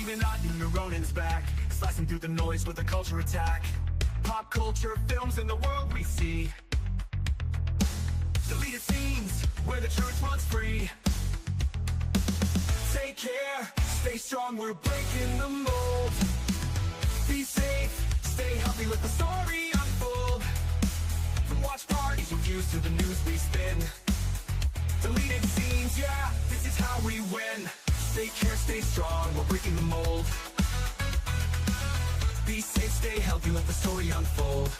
Illuminati, Neuronins back, slicing through the noise with a culture attack. Pop culture, films, and the world we see. Deleted scenes, where the truth runs free. Take care, stay strong, we're breaking the mold. Be safe, stay healthy, let the story unfold. From watch parties, reviews to the news we spin. Deleted scenes, yeah, this is how we win. Take care, stay strong, we're breaking the mold. Be safe, stay healthy, let the story unfold.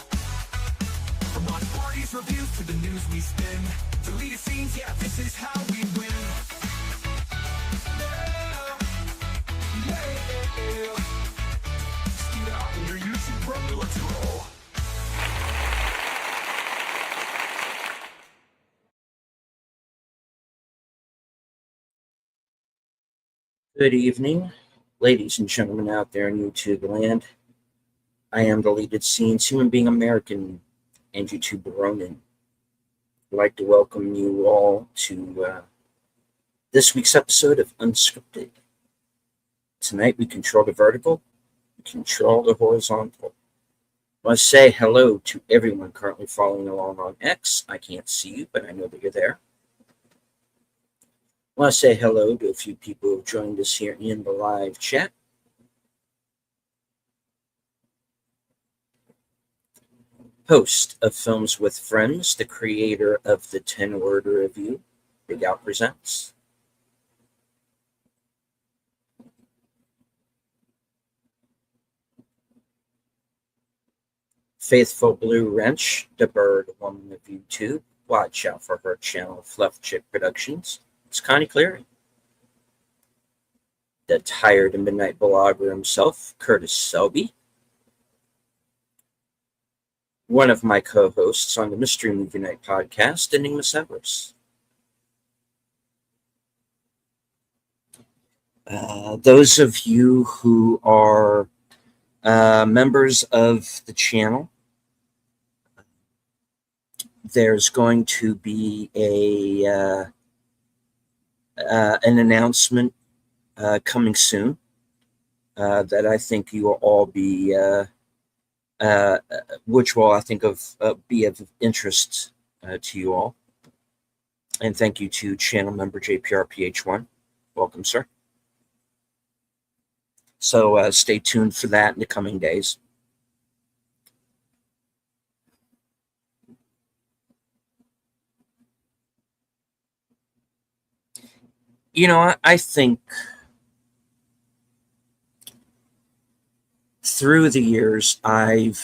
From watch parties, reviews to the news we spin. Deleted scenes, yeah, this is how we win. Let's roll. Good evening, ladies and gentlemen out there in YouTube land. I am Deleted Scenes, human being American, and YouTuber Ronan. I'd like to welcome you all to this week's episode of Unscripted. Tonight we control the vertical, we control the horizontal. I want to say hello to everyone currently following along on X. I can't see you, but I know that you're there. I want to say hello to a few people who have joined us here in the live chat. Host of Films with Friends, the creator of the 10-word review, Big Out Presents. Faithful Blue Wrench, the bird woman of YouTube. Watch out for her channel, Fluff Chick Productions. It's Connie Cleary. The tired midnight blogger himself, Curtis Selby. One of my co-hosts on the Mystery Movie Night podcast, Enigma Severus. Those of you who are members of the channel, there's going to be an announcement coming soon that I think you will all be, which will I think be of interest to you all. And thank you to channel member JPRPH1. Welcome, sir. So stay tuned for that in the coming days. You know, I think through the years, I've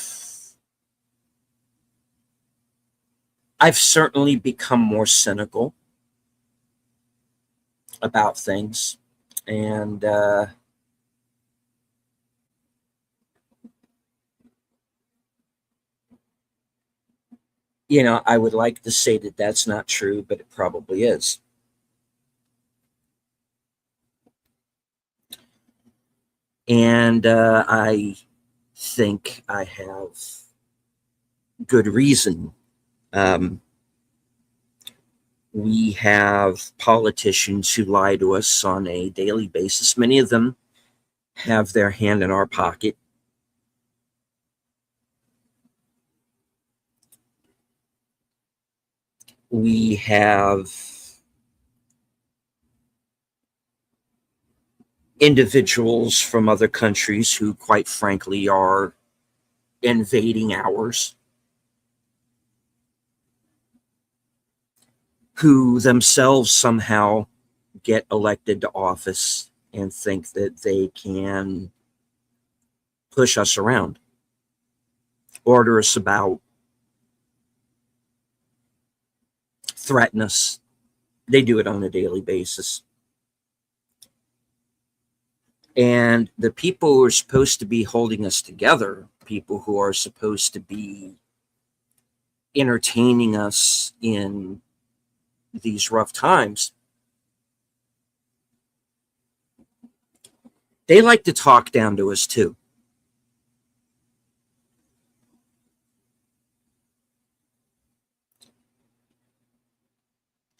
certainly become more cynical about things, and you know, I would like to say that that's not true, but it probably is. And I think I have good reason. We have politicians who lie to us on a daily basis. Many of them have their hand in our pocket. We have individuals from other countries who, quite frankly, are invading ours, who themselves somehow get elected to office and think that they can push us around, order us about, threaten us. They do it on a daily basis. And the people who are supposed to be holding us together, people who are supposed to be entertaining us in these rough times, they like to talk down to us too.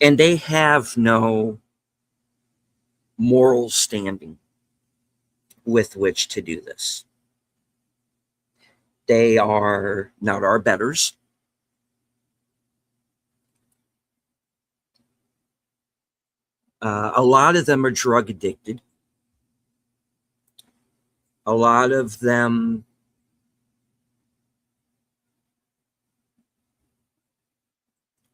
And they have no moral standing. with which to do this. They are not our betters. A lot of them are drug addicted. A lot of them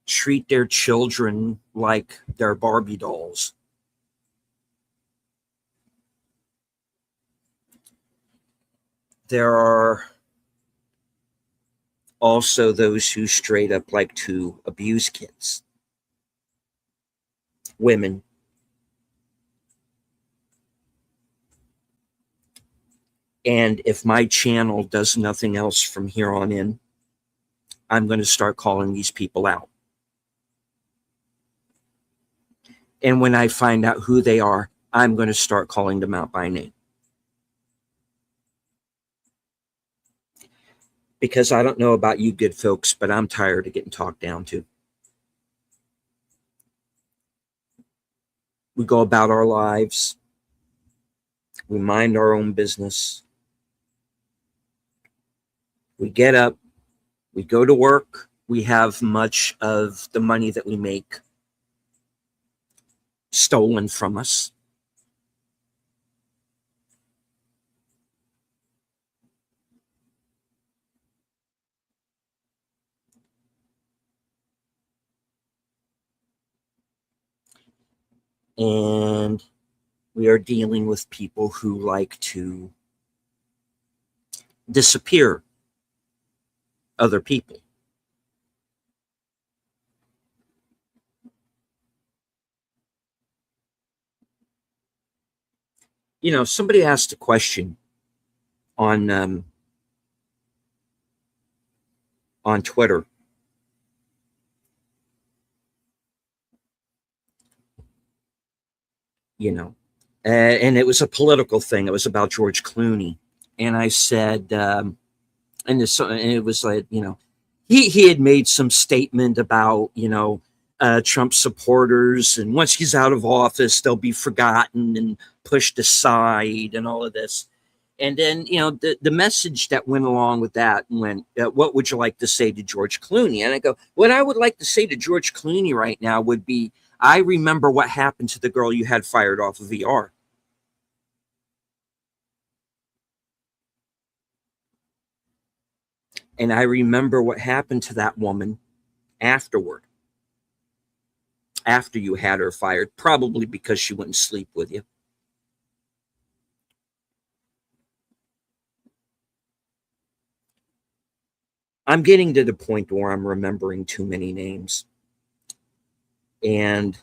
treat their children like they're Barbie dolls. There are also those who straight up like to abuse kids, women. And if my channel does nothing else from here on in, I'm going to start calling these people out. And when I find out who they are, I'm going to start calling them out by name. Because I don't know about you good folks, but I'm tired of getting talked down to. We go about our lives. We mind our own business. We get up. We go to work. We have much of the money that we make stolen from us. And we are dealing with people who like to disappear other people. You know, somebody asked a question on Twitter. You know, and it was a political thing. It was about George Clooney, and I said, and it was like, you know, he had made some statement about, you know, Trump supporters, and once he's out of office, they'll be forgotten and pushed aside, and all of this. And then, you know, the message that went along with that went, what would you like to say to George Clooney? And I go, what I would like to say to George Clooney right now would be, I remember what happened to the girl you had fired off of VR. And I remember what happened to that woman afterward, after you had her fired, probably because she wouldn't sleep with you. I'm getting to the point where I'm remembering too many names. And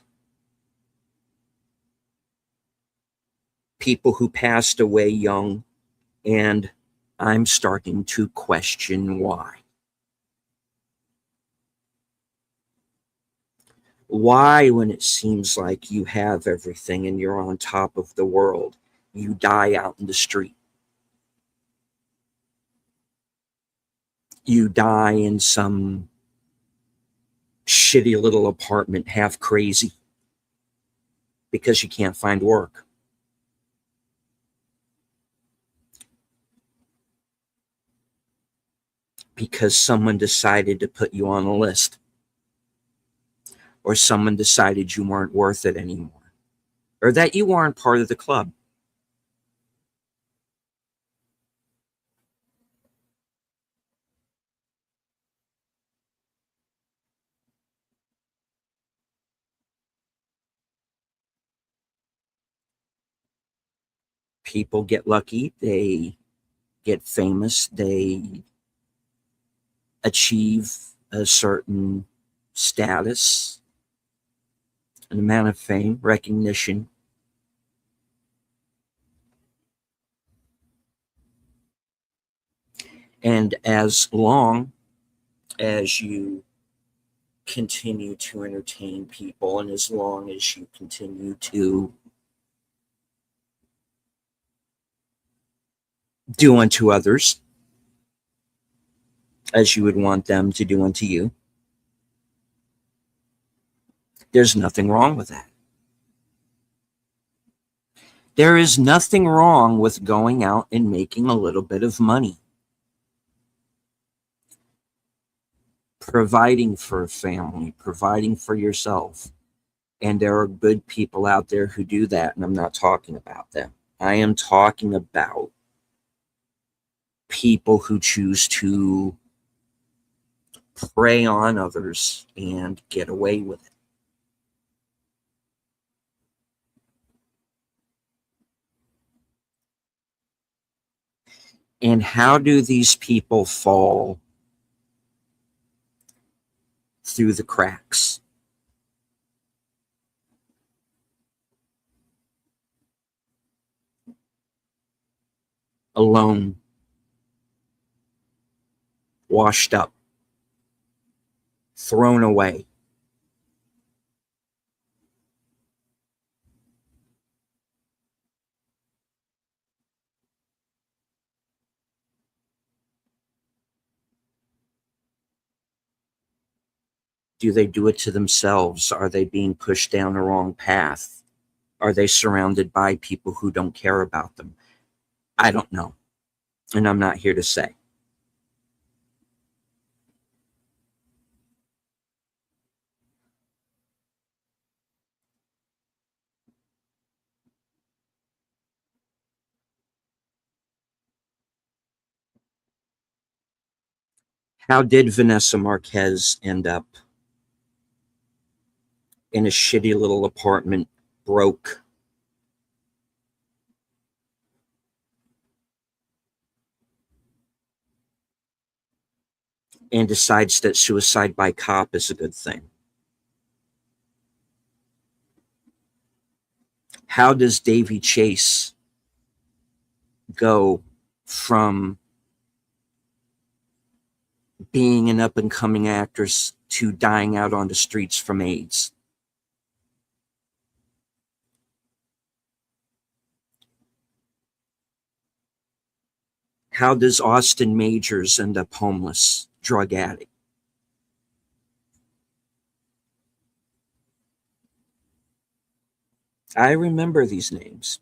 people who passed away young, and I'm starting to question why. Why, when it seems like you have everything and you're on top of the world, you die out in the street? You die in some shitty little apartment, half crazy, because you can't find work. Because someone decided to put you on a list, or someone decided you weren't worth it anymore, or that you weren't part of the club. People get lucky, they get famous, they achieve a certain status, an amount of fame, recognition. And as long as you continue to entertain people, and as long as you continue to do unto others as you would want them to do unto you, there's nothing wrong with that. There is nothing wrong with going out and making a little bit of money, providing for a family, providing for yourself. And there are good people out there who do that, and I'm not talking about them. I am talking about people who choose to prey on others and get away with it. And how do these people fall through the cracks? Alone, washed up, thrown away. Do they do it to themselves? Are they being pushed down the wrong path? Are they surrounded by people who don't care about them? I don't know. And I'm not here to say. How did Vanessa Marquez end up in a shitty little apartment, broke, and decides that suicide by cop is a good thing? How does Davy Chase go from being an up and coming actress to dying out on the streets from AIDS? How does Austin Majors end up homeless, drug addict? I remember these names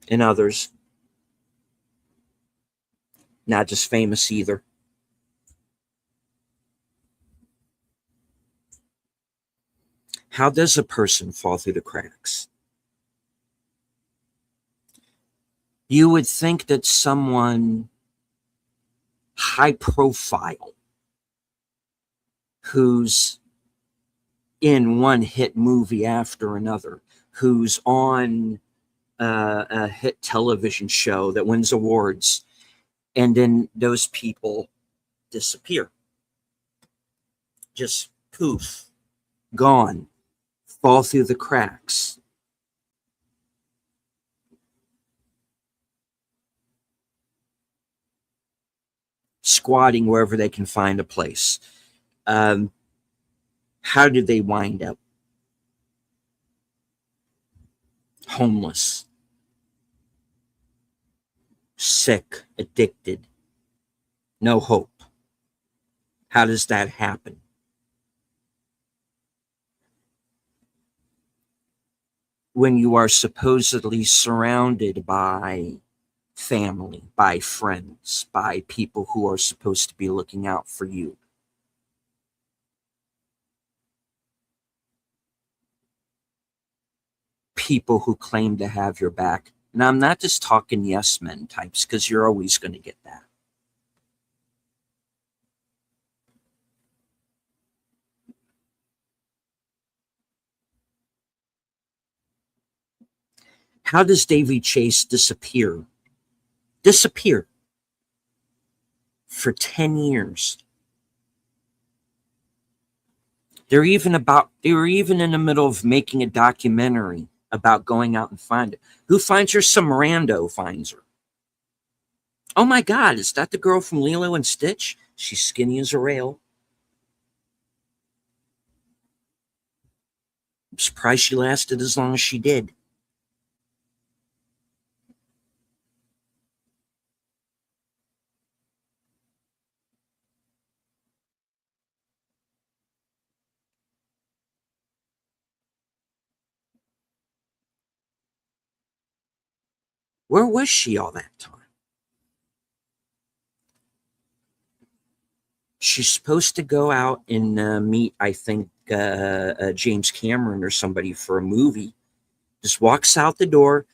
and others, not just famous either. How does a person fall through the cracks? You would think that someone high profile who's in one hit movie after another, who's on a hit television show that wins awards, and then those people disappear. Just poof, gone, fall through the cracks. Squatting wherever they can find a place. How did they wind up? Homeless, sick, addicted, no hope. How does that happen? When you are supposedly surrounded by family, by friends, by people who are supposed to be looking out for you. People who claim to have your back. And I'm not just talking yes men types, because you're always going to get that. How does Davy Chase disappear? Disappear for 10 years. They were even in the middle of making a documentary about going out and find it. Who finds her? Some rando finds her. Oh my God, is that the girl from Lilo and Stitch? She's skinny as a rail. I'm surprised she lasted as long as she did. Where was she all that time? She's supposed to go out and meet, I think, James Cameron or somebody for a movie. Just walks out the door,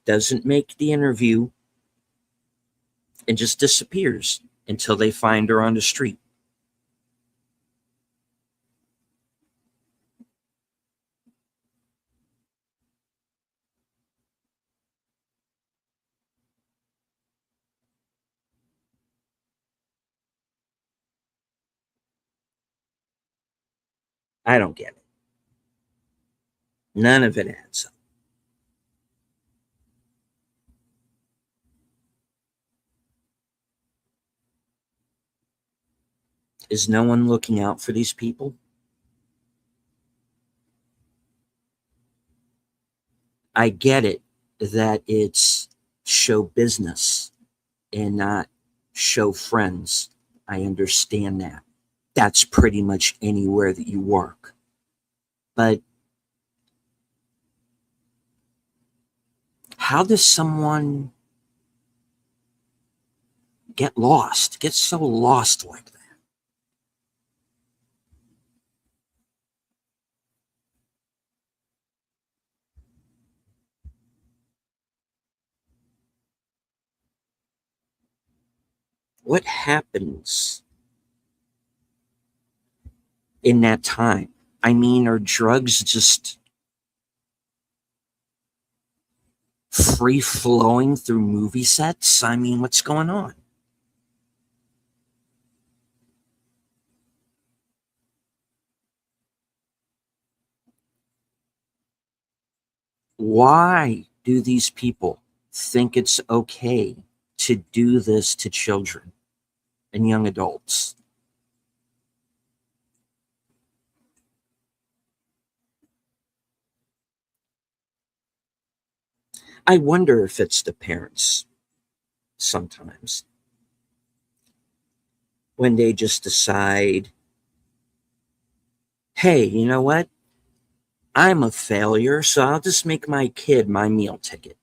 doesn't make the interview, and just disappears until they find her on the street. I don't get it. None of it adds up. Is no one looking out for these people? I get it that it's show business and not show friends. I understand that. That's pretty much anywhere that you work. But how does someone get so lost like that? What happens in that time? I mean, are drugs just free flowing through movie sets? I mean, what's going on? Why do these people think it's okay to do this to children and young adults? I wonder if it's the parents sometimes when they just decide, hey, you know what? I'm a failure, so I'll just make my kid my meal ticket.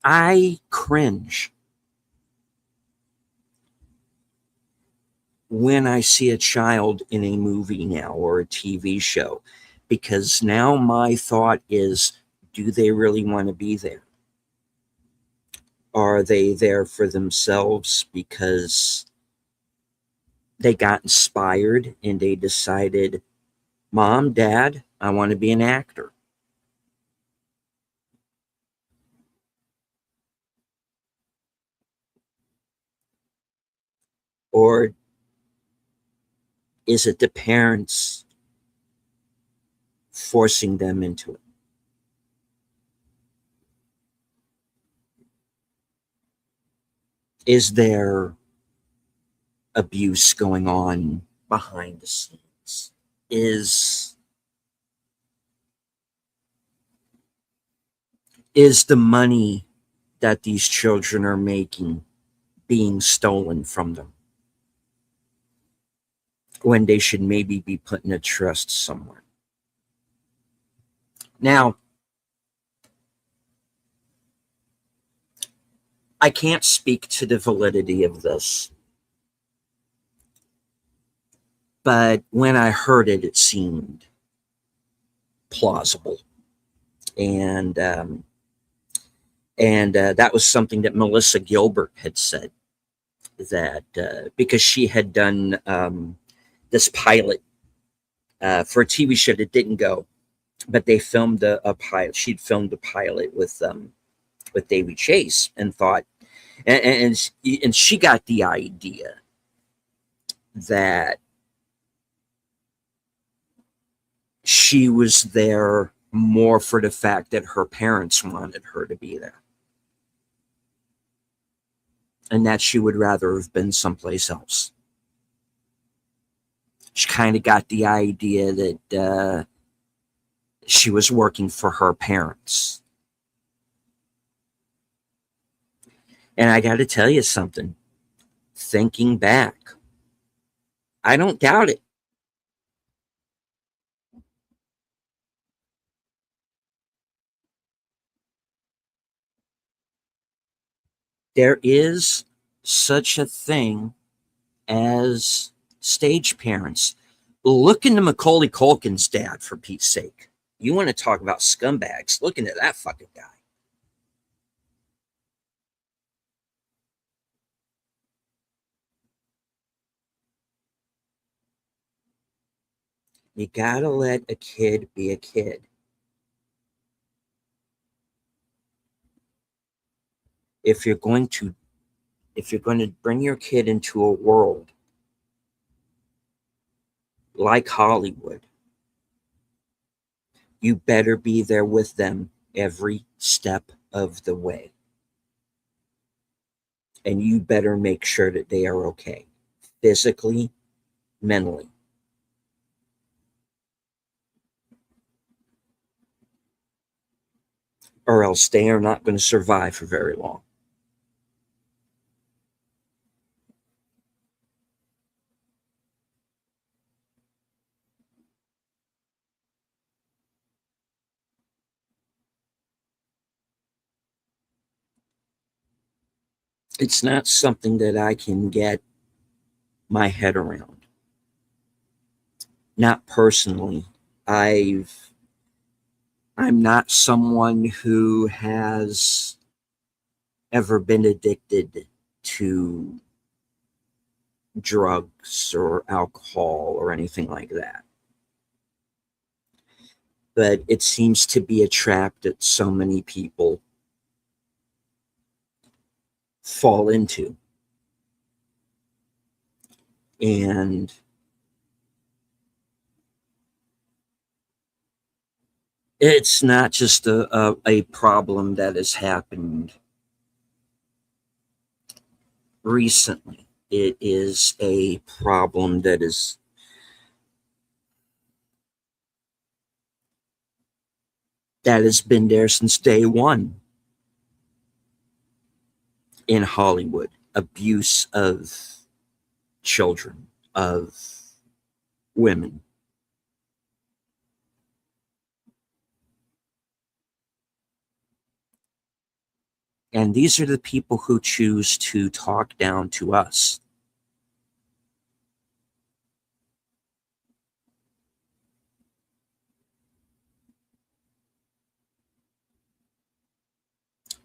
I cringe when I see a child in a movie now or a TV show because now my thought is, do they really want to be there? Are they there for themselves because they got inspired and they decided, Mom, Dad, I want to be an actor? Or is it the parents forcing them into it? Is there abuse going on behind the scenes? Is the money that these children are making being stolen from them when they should maybe be put in a trust somewhere? Now, I can't speak to the validity of this, but when I heard it, it seemed plausible. And that was something that Melissa Gilbert had said, that because she had done this pilot for a TV show that didn't go, but they filmed a pilot. She'd filmed a pilot with Davy Chase and thought, and she got the idea that she was there more for the fact that her parents wanted her to be there, and that she would rather have been someplace else. She kind of got the idea that she was working for her parents. And I got to tell you something, thinking back, I don't doubt it. There is such a thing as stage parents. Look into Macaulay Culkin's dad, for Pete's sake. You want to talk about scumbags? Look into that fucking guy. You gotta let a kid be a kid. If you're going to bring your kid into a world like Hollywood, you better be there with them every step of the way. And you better make sure that they are okay, physically, mentally. Or else they are not going to survive for very long. It's not something that I can get my head around. Not personally. I've I'm not someone who has ever been addicted to drugs or alcohol or anything like that. But it seems to be a trap that so many people fall into. And it's not just a problem that has happened recently. It is a problem that has been there since day one in Hollywood. Abuse of children, of women. And these are the people who choose to talk down to us.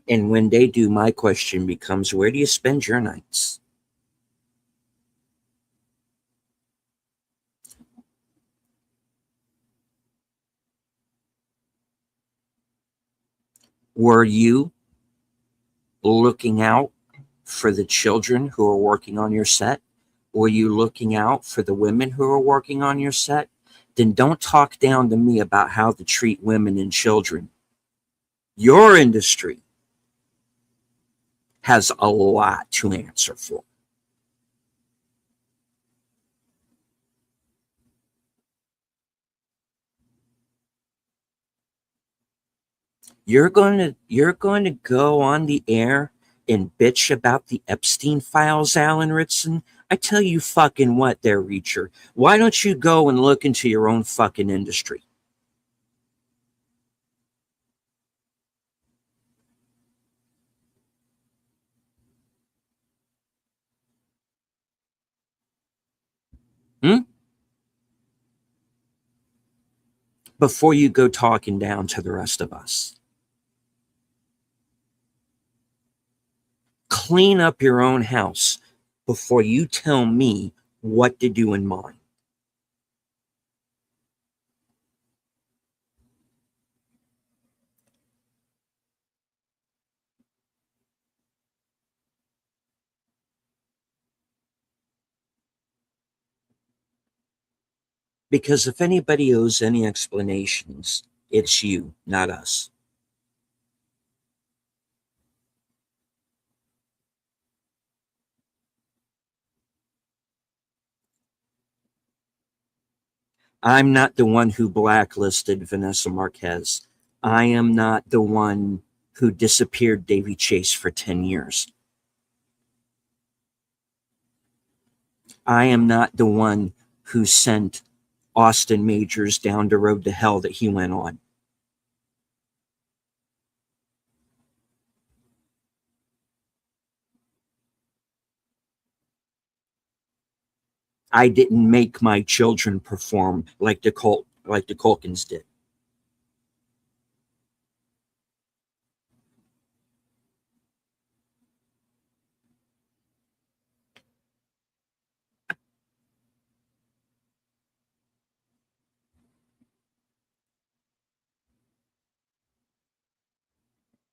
And when they do, my question becomes, where do you spend your nights? Were you looking out for the children who are working on your set? Were you looking out for the women who are working on your set? Then don't talk down to me about how to treat women and children. Your industry has a lot to answer for. You're going to go on the air and bitch about the Epstein files, Alan Ritson. I tell you fucking what there, Reacher. Why don't you go and look into your own fucking industry? Hmm? Before you go talking down to the rest of us. Clean up your own house before you tell me what to do in mine. Because if anybody owes any explanations, it's you, not us. I'm not the one who blacklisted Vanessa Marquez. I am not the one who disappeared Davy Chase for 10 years. I am not the one who sent Austin Majors down the road to hell that he went on. I didn't make my children perform like the Culkins did.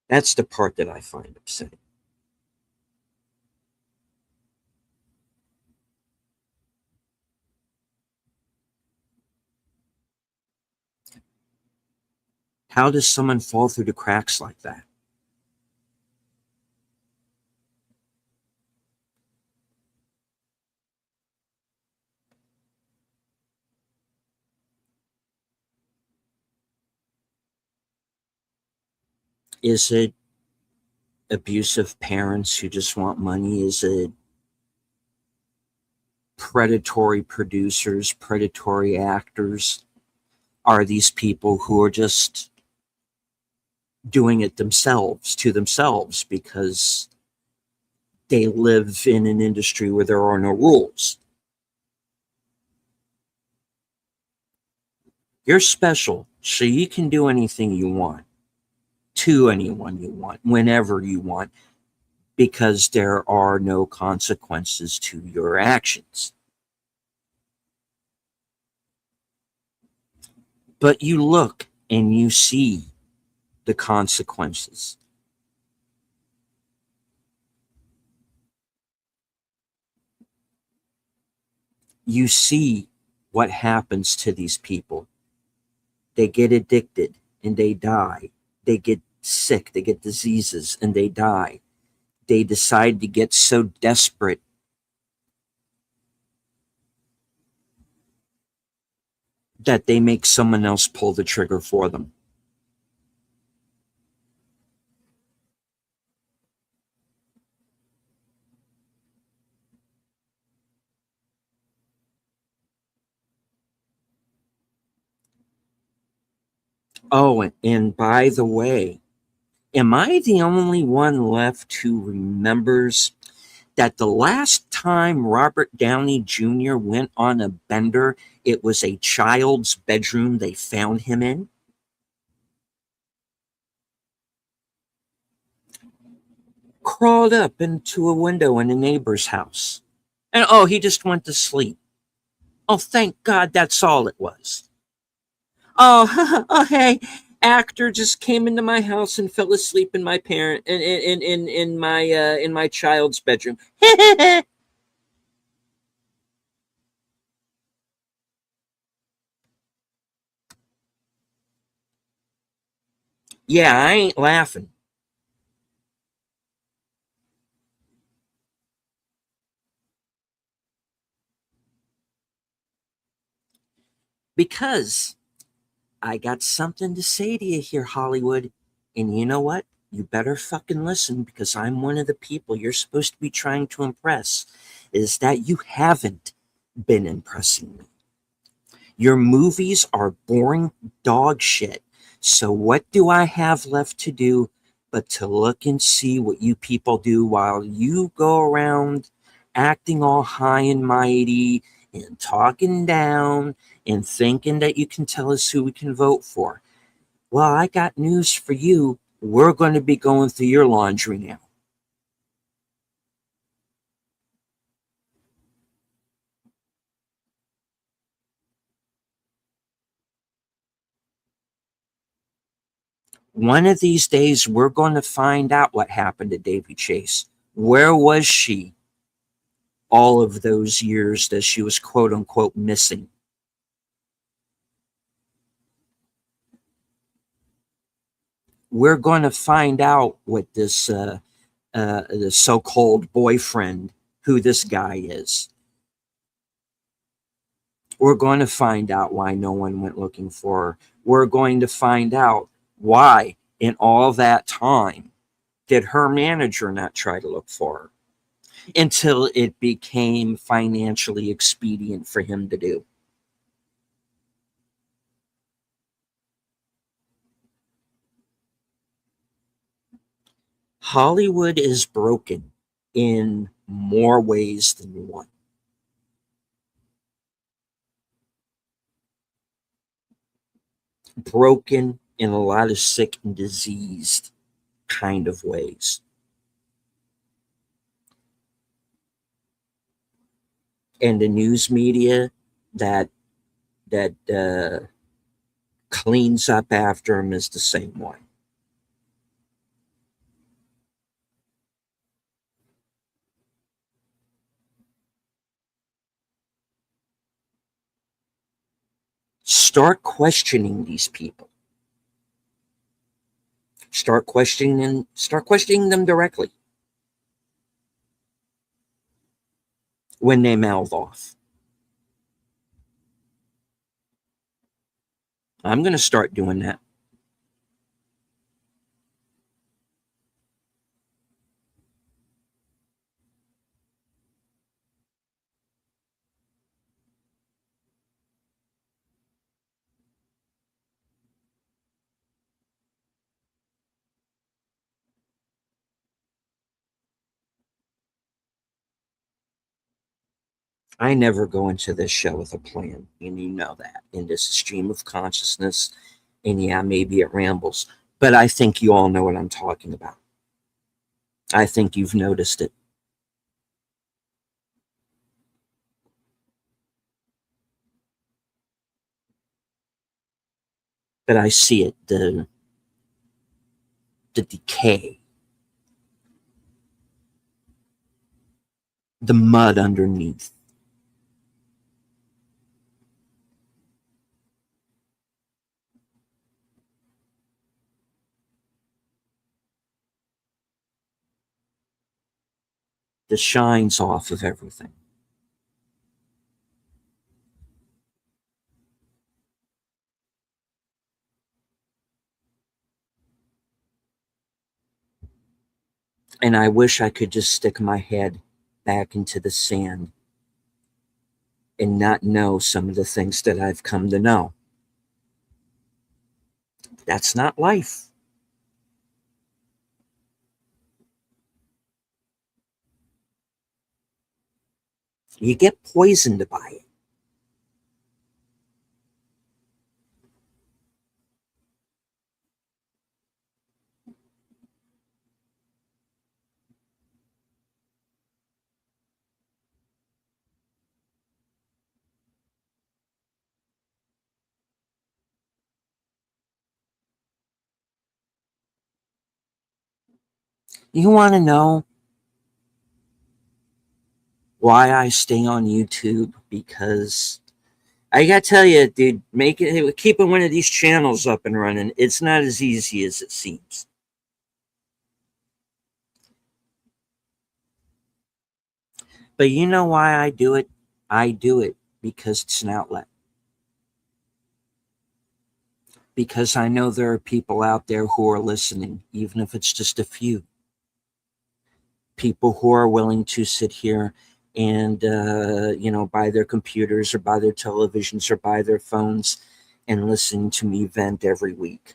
That's the part that I find upsetting. How does someone fall through the cracks like that? Is it abusive parents who just want money? Is it predatory producers, predatory actors? Are these people who are just doing it themselves to themselves because they live in an industry where there are no rules? You're special, so you can do anything you want to anyone you want, whenever you want, because there are no consequences to your actions. But you look and you see the consequences. You see what happens to these people. They get addicted and they die. They get sick, they get diseases and they die. They decide to get so desperate that they make someone else pull the trigger for them. Oh, and by the way, am I the only one left who remembers that the last time Robert Downey Jr. went on a bender, it was a child's bedroom they found him in? Crawled up into a window in a neighbor's house. And oh, he just went to sleep. Oh, thank God that's all it was. Oh, oh hey, actor just came into my house and fell asleep in my parent in my child's bedroom. Yeah, I ain't laughing. Because I got something to say to you here, Hollywood. And you know what? You better fucking listen because I'm one of the people you're supposed to be trying to impress. Is that you haven't been impressing me. Your movies are boring dog shit. So what do I have left to do but to look and see what you people do while you go around acting all high and mighty and talking down and thinking that you can tell us who we can vote for? Well, I got news for you. We're going to be going through your laundry now. One of these days, we're going to find out what happened to Davy Chase. Where was she all of those years that she was quote unquote missing? We're going to find out what the so-called boyfriend, who this guy is. We're going to find out why no one went looking for her. We're going to find out why, in all that time, did her manager not try to look for her? until it became financially expedient for him to do. Hollywood is broken in more ways than one. Broken in a lot of sick and diseased kind of ways. And the news media that that cleans up after him is the same way. Start questioning these people. Start questioning them directly when they mouth off. I'm going to start doing that. I never go into this show with a plan, and you know that. And this is stream of consciousness, and yeah, maybe it rambles, but I think you all know what I'm talking about. I think you've noticed it, but I see it, the decay, the mud underneath. The shines off of everything. And I wish I could just stick my head back into the sand and not know some of the things that I've come to know. That's not life. You get poisoned by it. You want to know why I stay on YouTube? Because I gotta tell you, dude, keeping one of these channels up and running, it's not as easy as it seems. But you know why I do it? I do it because it's an outlet. Because I know there are people out there who are listening, even if it's just a few people who are willing to sit here and buy their computers or buy their televisions or buy their phones and listen to me vent every week.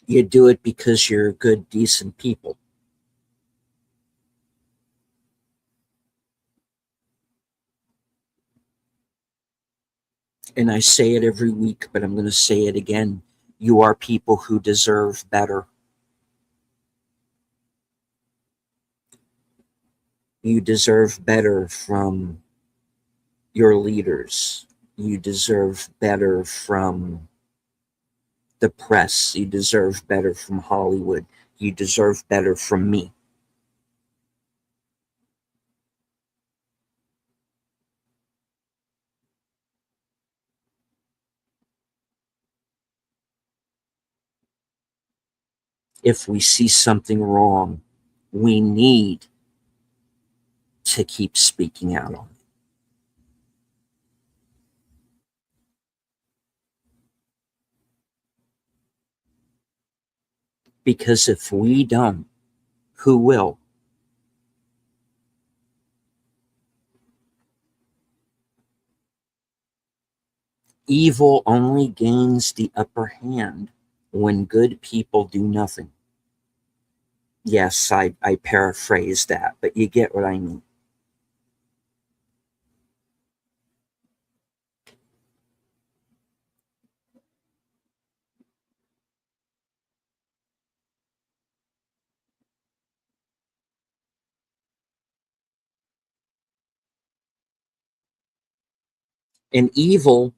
You do it because you're good, decent people. And I say it every week, but I'm going to say it again. You are people who deserve better. You deserve better from your leaders. You deserve better from the press. You deserve better from Hollywood. You deserve better from me. If we see something wrong, we need to keep speaking out on it. Because if we don't, who will? Evil only gains the upper hand when good people do nothing. Yes, I paraphrase that, but you get what I mean. And evil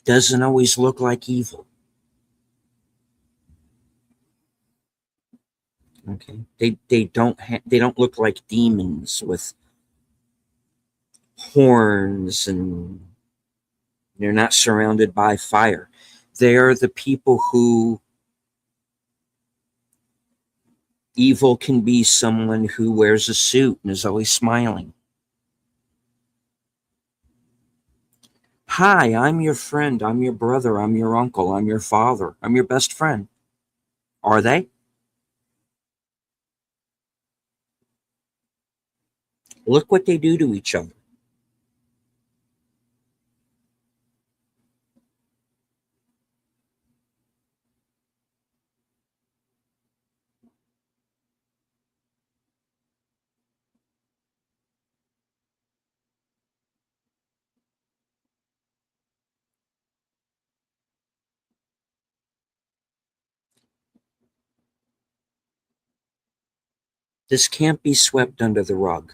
doesn't always look like evil. Okay, they don't look like demons with horns, and they're not surrounded by fire. They are the people who evil can be someone who wears a suit and is always smiling. Hi, I'm your friend. I'm your brother. I'm your uncle. I'm your father. I'm your best friend. Are they? Look what they do to each other. This can't be swept under the rug.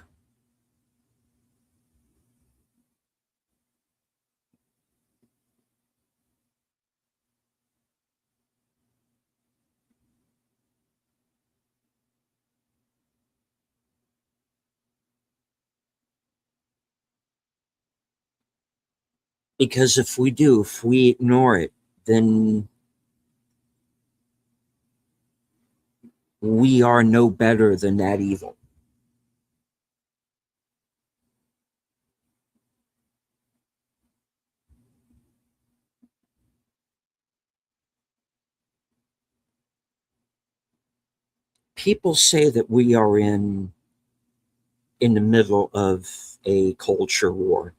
Because if we do, if we ignore it, then we are no better than that evil. People say that we are in the middle of a culture war.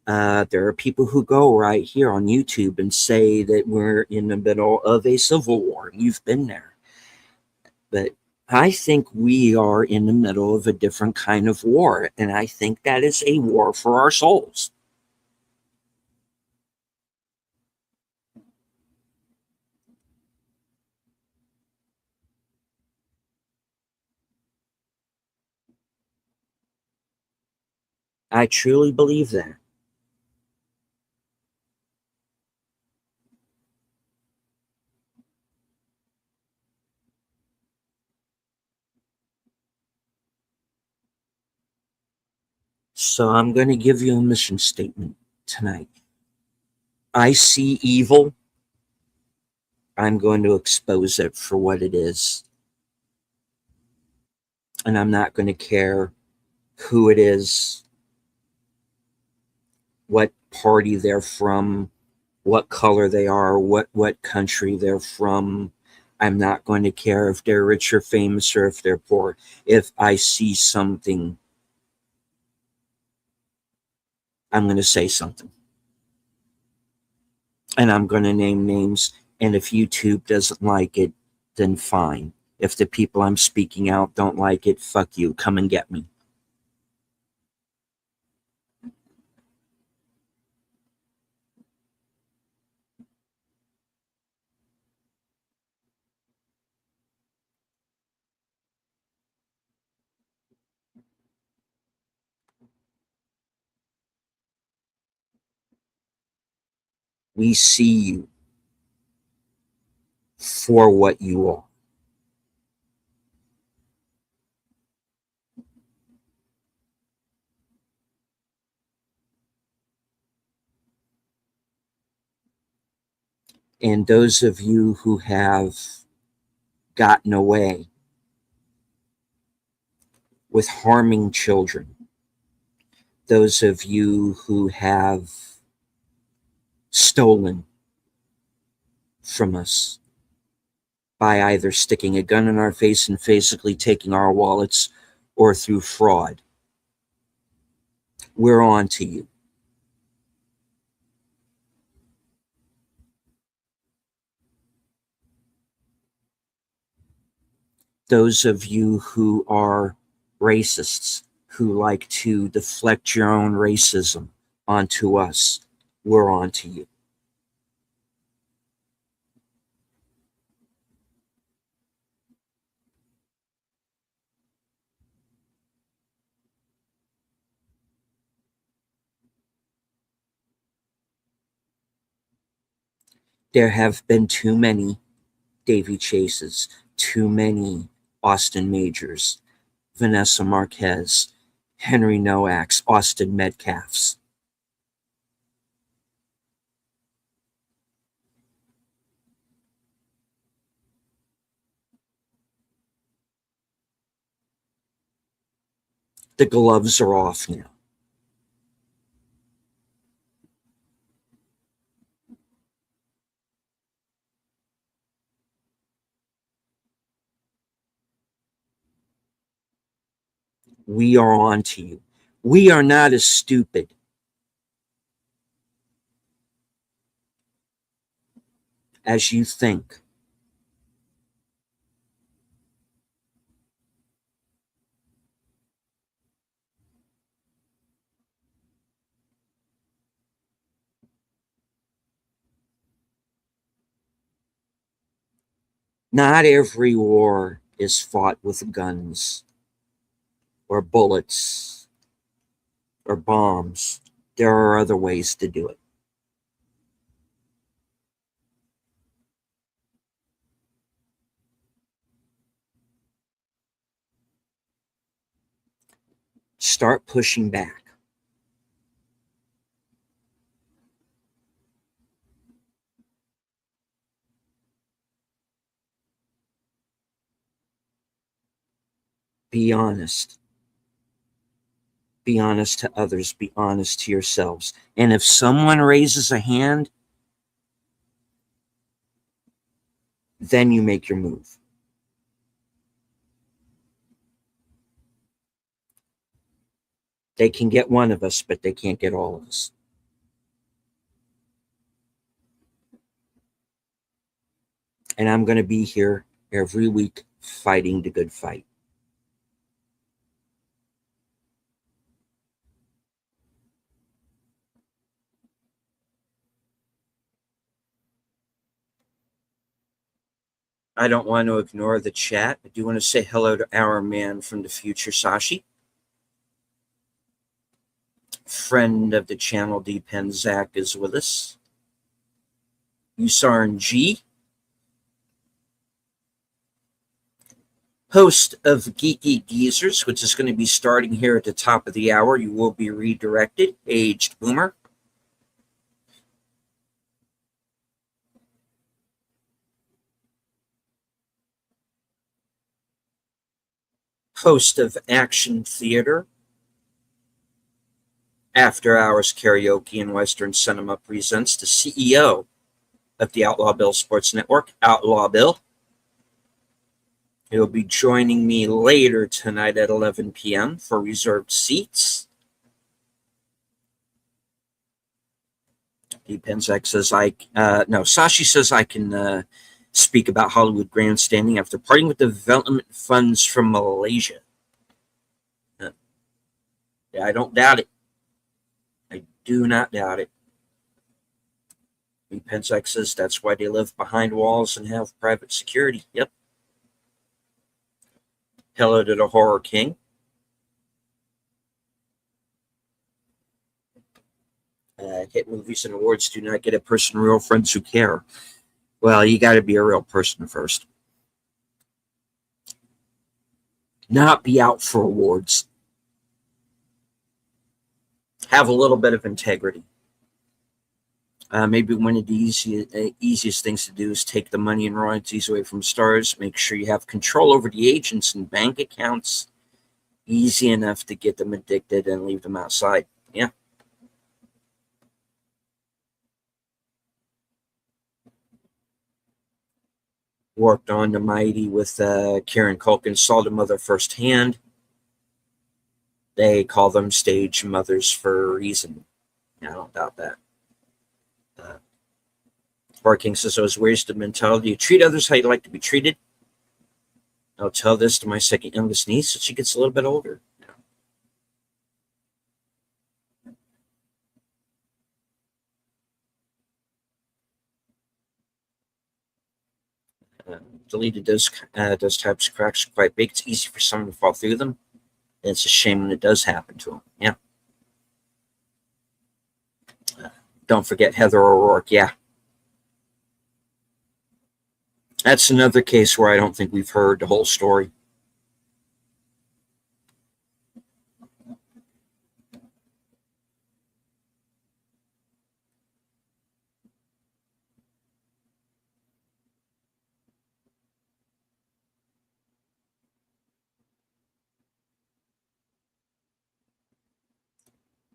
There are people who go right here on YouTube and say that we're in the middle of a civil war. You've been there. But I think we are in the middle of a different kind of war. And I think that is a war for our souls. I truly believe that. So I'm going to give you a mission statement tonight. I see evil. I'm going to expose it for what it is. And I'm not going to care who it is, what party they're from, what color they are, what country they're from. I'm not going to care if they're rich or famous or if they're poor. If I see something, I'm going to say something. And I'm going to name names. And if YouTube doesn't like it, then fine. If the people I'm speaking out don't like it, fuck you. Come and get me. We see you for what you are. And those of you who have gotten away with harming children, those of you who have stolen from us by either sticking a gun in our face and physically taking our wallets or through fraud, we're on to you. Those of you who are racists, who like to deflect your own racism onto us, we're on to you. There have been too many Davy Chases, too many Austin Majors, Vanessa Marquez, Henry Nowaks, Austin Metcalfs. The gloves are off now. We are on to you. We are not as stupid as you think. Not every war is fought with guns or bullets or bombs. There are other ways to do it. Start pushing back. Be honest. Be honest to others. Be honest to yourselves. And if someone raises a hand, then you make your move. They can get one of us, but they can't get all of us. And I'm going to be here every week fighting the good fight. I don't want to ignore the chat. I do want to say hello to our man from the future, Sashi. Friend of the channel, D Zach, is with us. Usarn G, host of Geeky Geezers, which is going to be starting here at the top of the hour. You will be redirected. Aged Boomer. Host of Action Theater, After Hours Karaoke and Western Cinema Presents, the CEO of the Outlaw Bill Sports Network, Outlaw Bill. He'll be joining me later tonight at 11 p.m. for reserved seats. Depenzak says Sashi says I can speak about Hollywood grandstanding after parting with development funds from Malaysia. Yeah, I don't doubt it. I do not doubt it. Depenzak says that's why they live behind walls and have private security. Yep. Hello to the Horror King. Hit movies and awards do not get a person real friends who care. Well, you got to be a real person first. Not be out for awards. Have a little bit of integrity. Maybe one of the easiest things to do is take the money and royalties away from stars. Make sure you have control over the agents and bank accounts. Easy enough to get them addicted and leave them outside. Yeah. Worked on The Mighty with Kieran Culkin. Saw the mother firsthand. They call them stage mothers for a reason. I don't doubt that. Barking says, where's the mentality? You treat others how you'd like to be treated. I'll tell this to my second youngest niece as she gets a little bit older. Deleted those types of cracks are quite big. It's easy for someone to fall through them. And it's a shame when it does happen to them. Yeah. Don't forget Heather O'Rourke. Yeah. That's another case where I don't think we've heard the whole story.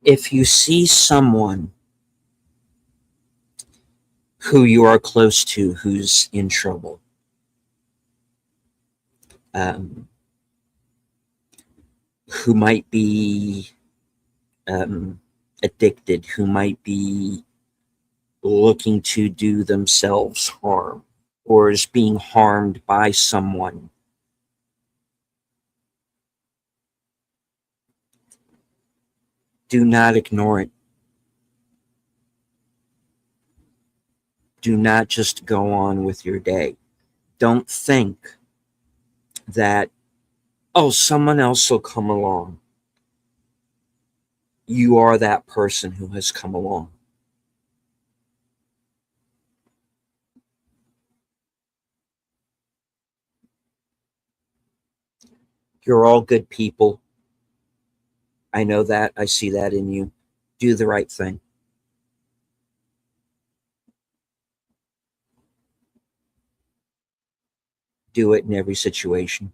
If you see someone who you are close to who's in trouble, who might be addicted, who might be looking to do themselves harm, or is being harmed by someone, do not ignore it. Do not just go on with your day. Don't think that, oh, someone else will come along. You are that person who has come along. You're all good people. I know that. I see that in you. Do the right thing. Do it in every situation.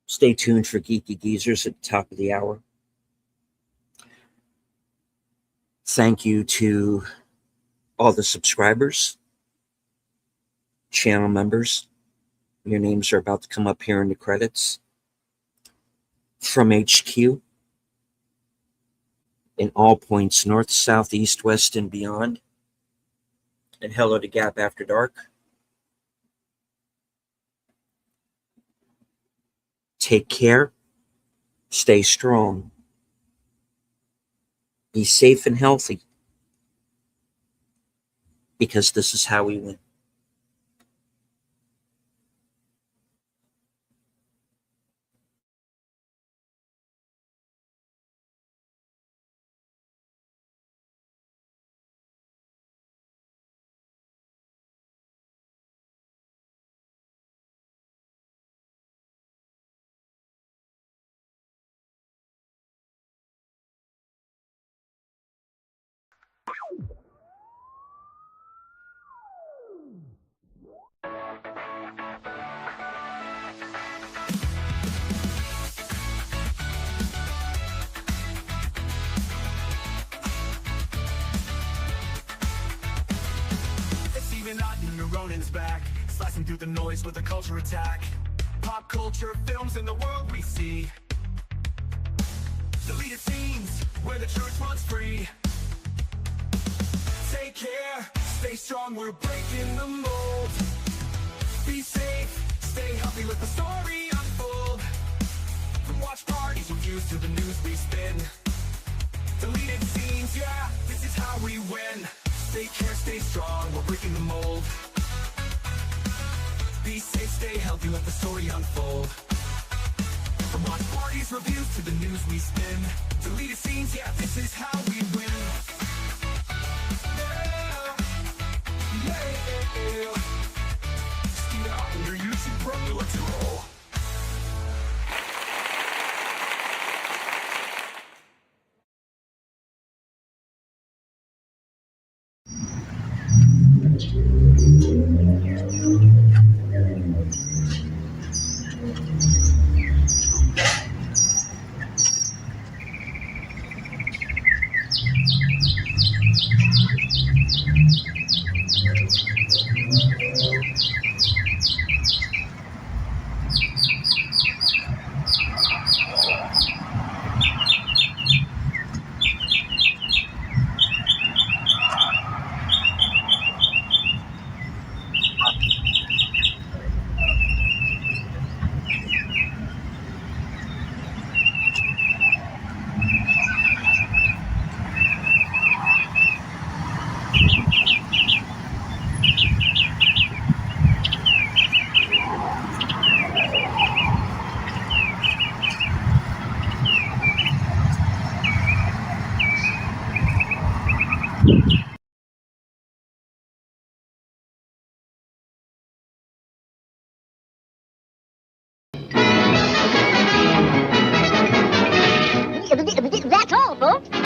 Stay tuned for Geeky Geezers at the top of the hour. Thank you to all the subscribers, channel members. Your names are about to come up here in the credits. From HQ, in all points, north, south, east, west, and beyond. And hello to Gap After Dark. Take care. Stay strong. Be safe and healthy. Because this is how we win. It's even odd when Ronin's back, slicing through the noise with a culture attack. Pop culture films in the world we see. Deleted scenes where the truth runs free. Take care, stay strong, we're breaking the mold. Be safe, stay healthy, let the story unfold. From watch parties, reviews to the news we spin. Deleted scenes, yeah, this is how we win. Take care, stay strong, we're breaking the mold. Be safe, stay healthy, let the story unfold. From watch parties, reviews to the news we spin. Deleted scenes, yeah, this is how we win. Yeah, yeah, yeah. Stay out under you. Level